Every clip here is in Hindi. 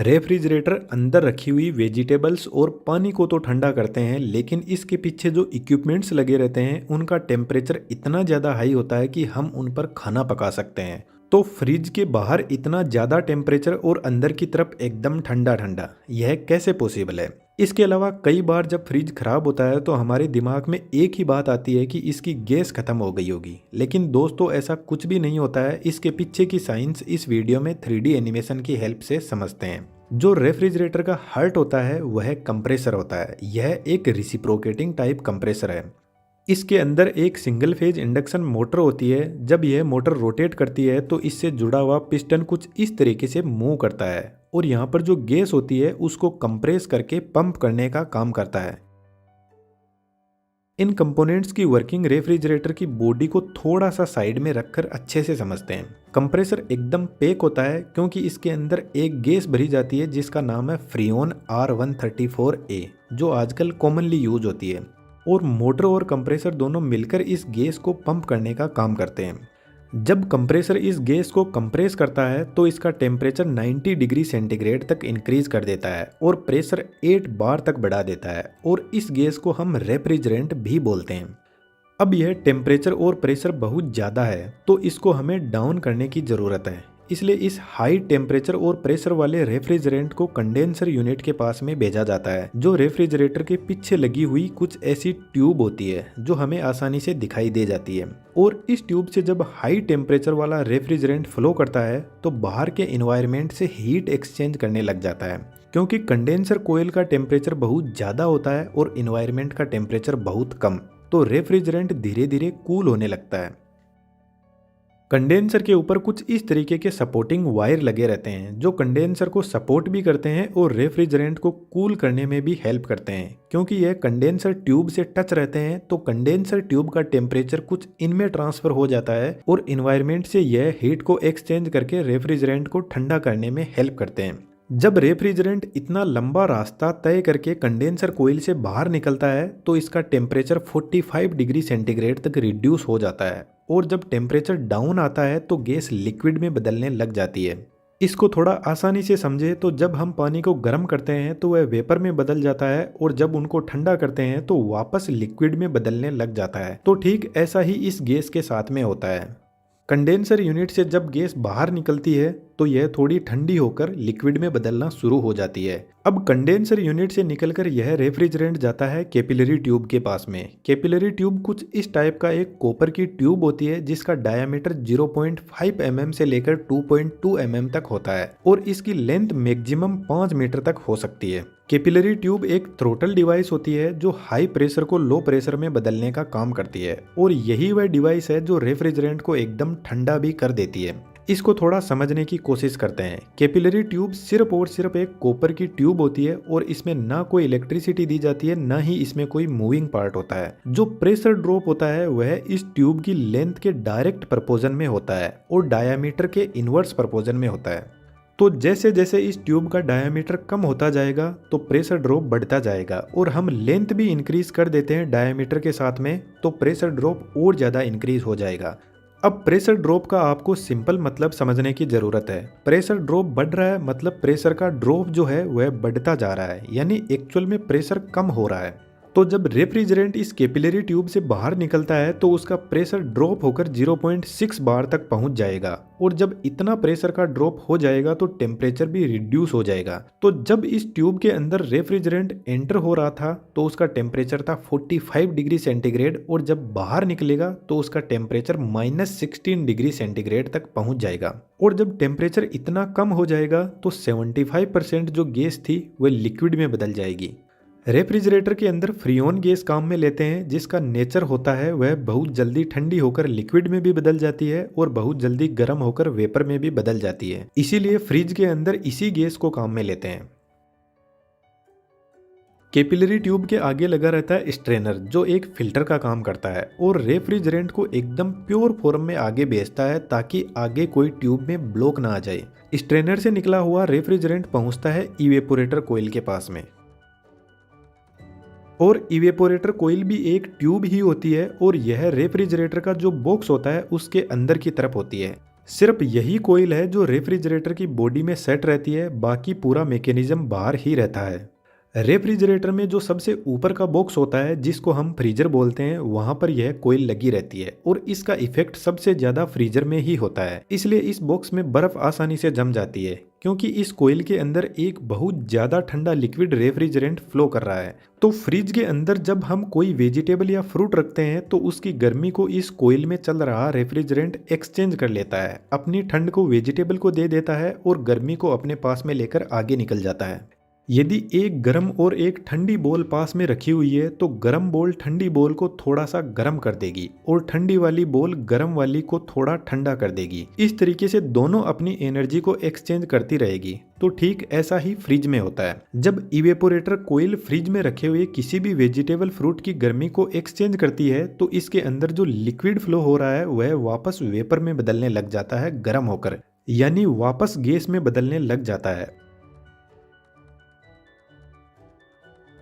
रेफ्रिजरेटर अंदर रखी हुई वेजिटेबल्स और पानी को तो ठंडा करते हैं, लेकिन इसके पीछे जो इक्विपमेंट्स लगे रहते हैं उनका टेम्परेचर इतना ज़्यादा हाई होता है कि हम उन पर खाना पका सकते हैं। तो फ्रिज के बाहर इतना ज़्यादा टेम्परेचर और अंदर की तरफ एकदम ठंडा ठंडा, यह कैसे पॉसिबल है? इसके अलावा कई बार जब फ्रिज खराब होता है तो हमारे दिमाग में एक ही बात आती है कि इसकी गैस खत्म हो गई होगी, लेकिन दोस्तों ऐसा कुछ भी नहीं होता है। इसके पीछे की साइंस इस वीडियो में 3D एनिमेशन की हेल्प से समझते हैं। जो रेफ्रिजरेटर का हार्ट होता है वह कंप्रेसर होता है। यह एक रिसिप्रोकेटिंग टाइप कंप्रेसर है। इसके अंदर एक सिंगल फेज इंडक्शन मोटर होती है। जब यह मोटर रोटेट करती है तो इससे जुड़ा हुआ पिस्टन कुछ इस तरीके से मूव करता है और यहाँ पर जो गैस होती है उसको कंप्रेस करके पंप करने का काम करता है। इन कंपोनेंट्स की वर्किंग रेफ्रिजरेटर की बॉडी को थोड़ा सा साइड में रखकर अच्छे से समझते हैं। कंप्रेसर एकदम पैक होता है क्योंकि इसके अंदर एक गैस भरी जाती है जिसका नाम है फ्रीऑन R134a, जो आजकल कॉमनली यूज होती है, और मोटर और कंप्रेसर दोनों मिलकर इस गैस को पंप करने का काम करते हैं। जब कंप्रेसर इस गैस को कंप्रेस करता है तो इसका टेम्परेचर 90 डिग्री सेंटीग्रेड तक इंक्रीज कर देता है और प्रेशर 8 बार तक बढ़ा देता है, और इस गैस को हम रेफ्रिजरेंट भी बोलते हैं। अब यह टेम्परेचर और प्रेशर बहुत ज़्यादा है तो इसको हमें डाउन करने की ज़रूरत है। इसलिए इस हाई टेम्परेचर और प्रेशर वाले रेफ्रिजरेंट को कंडेंसर यूनिट के पास में भेजा जाता है, जो रेफ्रिजरेटर के पीछे लगी हुई कुछ ऐसी ट्यूब होती है जो हमें आसानी से दिखाई दे जाती है। और इस ट्यूब से जब हाई टेम्परेचर वाला रेफ्रिजरेंट फ्लो करता है तो बाहर के इन्वायरमेंट से हीट एक्सचेंज करने लग जाता है, क्योंकि कंडेंसर कोयल का टेम्परेचर बहुत ज़्यादा होता है और इन्वायरमेंट का टेम्परेचर बहुत कम, तो रेफ्रिजरेंट धीरे धीरे कूल होने लगता है। कंडेंसर के ऊपर कुछ इस तरीके के सपोर्टिंग वायर लगे रहते हैं जो कंडेंसर को सपोर्ट भी करते हैं और रेफ्रिजरेंट को कूल करने में भी हेल्प करते हैं। क्योंकि यह कंडेंसर ट्यूब से टच रहते हैं तो कंडेंसर ट्यूब का टेम्परेचर कुछ इनमें ट्रांसफर हो जाता है और इन्वायरमेंट से यह हीट को एक्सचेंज करके रेफ्रिजरेंट को ठंडा करने में हेल्प करते हैं। जब रेफ्रिजरेंट इतना लंबा रास्ता तय करके कंडेंसर कोयल से बाहर निकलता है तो इसका टेम्परेचर 45 डिग्री सेंटीग्रेड तक रिड्यूस हो जाता है, और जब टेम्परेचर डाउन आता है तो गैस लिक्विड में बदलने लग जाती है। इसको थोड़ा आसानी से समझे तो जब हम पानी को गर्म करते हैं तो वह वेपर में बदल जाता है, और जब उनको ठंडा करते हैं तो वापस लिक्विड में बदलने लग जाता है। तो ठीक ऐसा ही इस गैस के साथ में होता है। कंडेंसर यूनिट से जब गैस बाहर निकलती है तो यह थोड़ी ठंडी होकर लिक्विड में बदलना शुरू हो जाती है। अब कंडेंसर यूनिट से निकलकर यह रेफ्रिजरेंट जाता है कैपिलरी ट्यूब के पास में। कैपिलरी ट्यूब कुछ इस टाइप का एक कॉपर की ट्यूब होती है जिसका डायमीटर 0.5 mm से लेकर 2.2 mm तक होता है, और इसकी लेंथ मैक्सिमम 5 मीटर तक हो सकती है। कैपिलरी ट्यूब एक थ्रोटल डिवाइस होती है जो हाई प्रेशर को लो प्रेशर में बदलने का काम करती है, और यही वह डिवाइस है जो रेफ्रिजरेंट को एकदम ठंडा भी कर देती है। इसको थोड़ा समझने की कोशिश करते हैं। कैपिलरी ट्यूब सिर्फ और सिर्फ एक कॉपर की ट्यूब होती है और इसमें ना कोई इलेक्ट्रिसिटी दी जाती है, ना ही इसमें कोई मूविंग पार्ट होता है। जो प्रेशर ड्रॉप होता है वह इस ट्यूब की लेंथ के डायरेक्ट प्रपोजन में होता है और डायामीटर के इनवर्स प्रपोजन में होता है। तो जैसे जैसे इस ट्यूब का डायामीटर कम होता जाएगा तो प्रेशर ड्रॉप बढ़ता जाएगा, और हम लेंथ भी इंक्रीज कर देते हैं डायामीटर के साथ में, तो प्रेशर ड्रॉप और ज़्यादा इंक्रीज हो जाएगा। अब प्रेशर ड्रॉप का आपको सिंपल मतलब समझने की ज़रूरत है। प्रेशर ड्रॉप बढ़ रहा है मतलब प्रेशर का ड्रॉप जो है वह बढ़ता जा रहा है, यानी एक्चुअल में प्रेशर कम हो रहा है। तो जब रेफ्रिजरेंट इस कैपिलरी ट्यूब से बाहर निकलता है तो उसका प्रेशर ड्रॉप होकर 0.6 बार तक पहुंच जाएगा, और जब इतना प्रेशर का ड्रॉप हो जाएगा तो टेम्परेचर भी रिड्यूस हो जाएगा। तो जब इस ट्यूब के अंदर रेफ्रिजरेंट एंटर हो रहा था तो उसका टेम्परेचर था 45 डिग्री सेंटीग्रेड, और जब बाहर निकलेगा तो उसका टेम्परेचर -16 डिग्री सेंटीग्रेड तक पहुंच जाएगा। और जब टेम्परेचर इतना कम हो जाएगा तो 75% जो गैस थी वह लिक्विड में बदल जाएगी। रेफ्रिजरेटर के अंदर फ्रीऑन गैस काम में लेते हैं जिसका नेचर होता है वह बहुत जल्दी ठंडी होकर लिक्विड में भी बदल जाती है और बहुत जल्दी गर्म होकर वेपर में भी बदल जाती है। इसीलिए फ्रिज के अंदर इसी गैस को काम में लेते हैं। कैपिलरी ट्यूब के आगे लगा रहता है स्ट्रेनर जो एक फिल्टर का काम करता है और रेफ्रिजरेंट को एकदम प्योर फॉर्म में आगे भेजता है ताकि आगे कोई ट्यूब में ब्लॉक ना आ जाए। स्ट्रेनर से निकला हुआ रेफ्रिजरेंट पहुंचता है इवेपोरेटर कोयल के पास में, और इवेपोरेटर कोयल भी एक ट्यूब ही होती है और यह रेफ्रिजरेटर का जो बॉक्स होता है उसके अंदर की तरफ होती है। सिर्फ यही कोईल है जो रेफ्रिजरेटर की बॉडी में सेट रहती है, बाकी पूरा मैकेनिज्म बाहर ही रहता है। रेफ्रिजरेटर में जो सबसे ऊपर का बॉक्स होता है जिसको हम फ्रीजर बोलते हैं, वहां पर यह कोईल लगी रहती है और इसका इफेक्ट सबसे ज्यादा फ्रीजर में ही होता है। इसलिए इस बॉक्स में बर्फ आसानी से जम जाती है क्योंकि इस कोईल के अंदर एक बहुत ज्यादा ठंडा लिक्विड रेफ्रिजरेंट फ्लो कर रहा है। तो फ्रिज के अंदर जब हम कोई वेजिटेबल या फ्रूट रखते हैं तो उसकी गर्मी को इस कोईल में चल रहा रेफ्रिजरेंट एक्सचेंज कर लेता है, अपनी ठंड को वेजिटेबल को दे देता है और गर्मी को अपने पास में लेकर आगे निकल जाता है। यदि एक गर्म और एक ठंडी बोल पास में रखी हुई है तो गर्म बोल ठंडी बोल को थोड़ा सा गर्म कर देगी और ठंडी वाली बोल गर्म वाली को थोड़ा ठंडा कर देगी। इस तरीके से दोनों अपनी एनर्जी को एक्सचेंज करती रहेगी। तो ठीक ऐसा ही फ्रिज में होता है। जब इवेपोरेटर कोईल फ्रिज में रखे हुए किसी भी वेजिटेबल फ्रूट की गर्मी को एक्सचेंज करती है तो इसके अंदर जो लिक्विड फ्लो हो रहा है वह वापस वेपर में बदलने लग जाता है गर्म होकर, यानी वापस गैस में बदलने लग जाता है।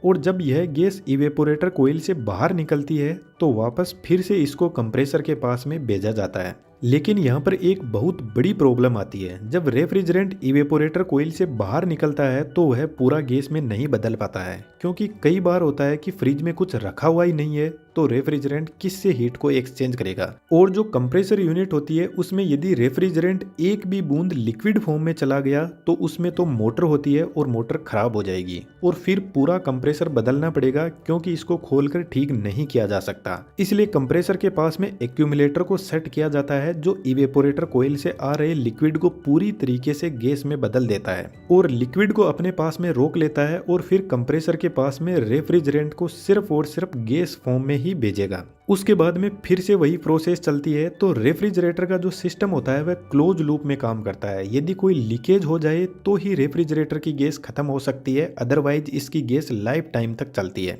और जब यह गैस इवेपोरेटर कोईल से बाहर निकलती है तो वापस फिर से इसको कंप्रेसर के पास में भेजा जाता है। लेकिन यहाँ पर एक बहुत बड़ी प्रॉब्लम आती है। जब रेफ्रिजरेंट इवेपोरेटर कोईल से बाहर निकलता है तो वह पूरा गैस में नहीं बदल पाता है, क्योंकि कई बार होता है कि फ्रिज में कुछ रखा हुआ ही नहीं है तो रेफ्रिजरेंट किससे हीट को एक्सचेंज करेगा। और जो कंप्रेसर यूनिट होती है उसमें यदि रेफ्रिजरेंट एक भी बूंद लिक्विड फॉर्म में चला गया तो उसमें तो मोटर होती है और मोटर खराब हो जाएगी और फिर पूरा कंप्रेसर बदलना पड़ेगा, क्योंकि इसको खोलकर ठीक नहीं किया जा सकता। इसलिए कंप्रेसर के पास में एक्यूमुलेटर को सेट किया जाता है जो इवेपोरेटर कोईल से आ रहे लिक्विड को पूरी तरीके से गैस में बदल देता है और लिक्विड को अपने पास में रोक लेता है और फिर कंप्रेसर के पास में रेफ्रिजरेंट को सिर्फ और सिर्फ गैस फॉर्म में ही भेजेगा। उसके बाद में फिर से वही प्रोसेस चलती है। तो रेफ्रिजरेटर का जो सिस्टम होता है वह क्लोज लूप में काम करता है। यदि कोई लीकेज हो जाए तो ही रेफ्रिजरेटर की गैस खत्म हो सकती है, अदरवाइज इसकी गैस लाइफ टाइम तक चलती है।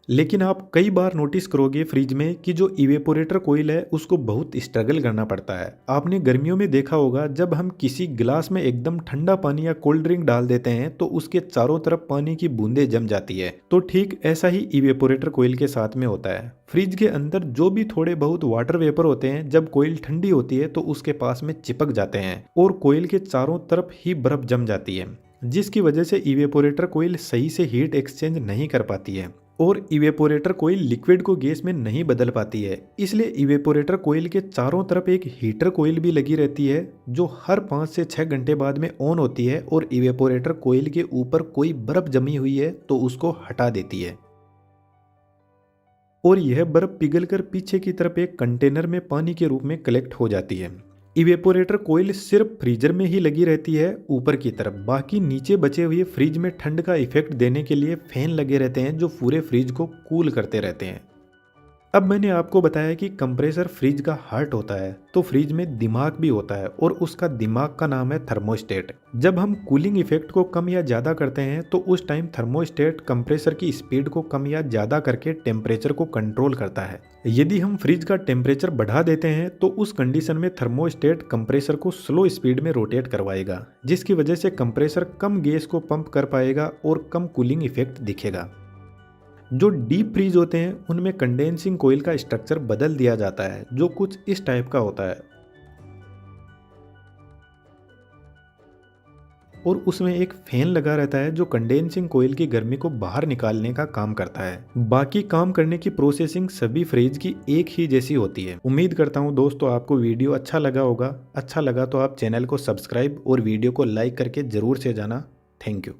लेकिन आप कई बार नोटिस करोगे फ्रिज में कि जो इवेपोरेटर कोईल है उसको बहुत स्ट्रगल करना पड़ता है। आपने गर्मियों में देखा होगा जब हम किसी गिलास में एकदम ठंडा पानी या कोल्ड ड्रिंक डाल देते हैं तो उसके चारों तरफ पानी की बूंदें जम जाती है। तो ठीक ऐसा ही इवेपोरेटर कोईल के साथ में होता है। फ्रिज के अंदर जो भी थोड़े बहुत वाटर वेपर होते हैं, जब कोईल ठंडी होती है तो उसके पास में चिपक जाते हैं और कोईल के चारों तरफ ही बर्फ जम जाती है, जिसकी वजह से इवेपोरेटर कोईल सही से हीट एक्सचेंज नहीं कर पाती है और इवेपोरेटर कोईल लिक्विड को गैस में नहीं बदल पाती है। इसलिए इवेपोरेटर कोईल के चारों तरफ एक हीटर कोईल भी लगी रहती है जो हर 5 से 6 घंटे बाद में ऑन होती है और इवेपोरेटर कोईल के ऊपर कोई बर्फ जमी हुई है तो उसको हटा देती है और यह बर्फ पिघलकर पीछे की तरफ एक कंटेनर में पानी के रूप में कलेक्ट हो जाती है। इवेपोरेटर कोईल सिर्फ फ्रीजर में ही लगी रहती है ऊपर की तरफ, बाकी नीचे बचे हुए फ्रिज में ठंड का इफेक्ट देने के लिए फैन लगे रहते हैं जो पूरे फ्रिज को कूल करते रहते हैं। अब मैंने आपको बताया कि कंप्रेसर फ्रिज का हार्ट होता है, तो फ्रिज में दिमाग भी होता है और उसका दिमाग का नाम है थर्मोस्टेट। जब हम कूलिंग इफेक्ट को कम या ज़्यादा करते हैं तो उस टाइम थर्मोस्टेट कंप्रेसर की स्पीड को कम या ज़्यादा करके टेम्परेचर को कंट्रोल करता है। यदि हम फ्रिज का टेम्परेचर बढ़ा देते हैं तो उस कंडीशन में थर्मोस्टेट कंप्रेसर को स्लो स्पीड में रोटेट करवाएगा, जिसकी वजह से कंप्रेसर कम गैस को पंप कर पाएगा और कम कूलिंग इफेक्ट दिखेगा। जो डीप फ्रीज होते हैं उनमें कंडेंसिंग कोईल का स्ट्रक्चर बदल दिया जाता है जो कुछ इस टाइप का होता है और उसमें एक फैन लगा रहता है जो कंडेंसिंग कोईल की गर्मी को बाहर निकालने का काम करता है। बाकी काम करने की प्रोसेसिंग सभी फ्रिज की एक ही जैसी होती है। उम्मीद करता हूँ दोस्तों आपको वीडियो अच्छा लगा होगा। अच्छा लगा तो आप चैनल को सब्सक्राइब और वीडियो को लाइक करके जरूर से जाना। Thank you.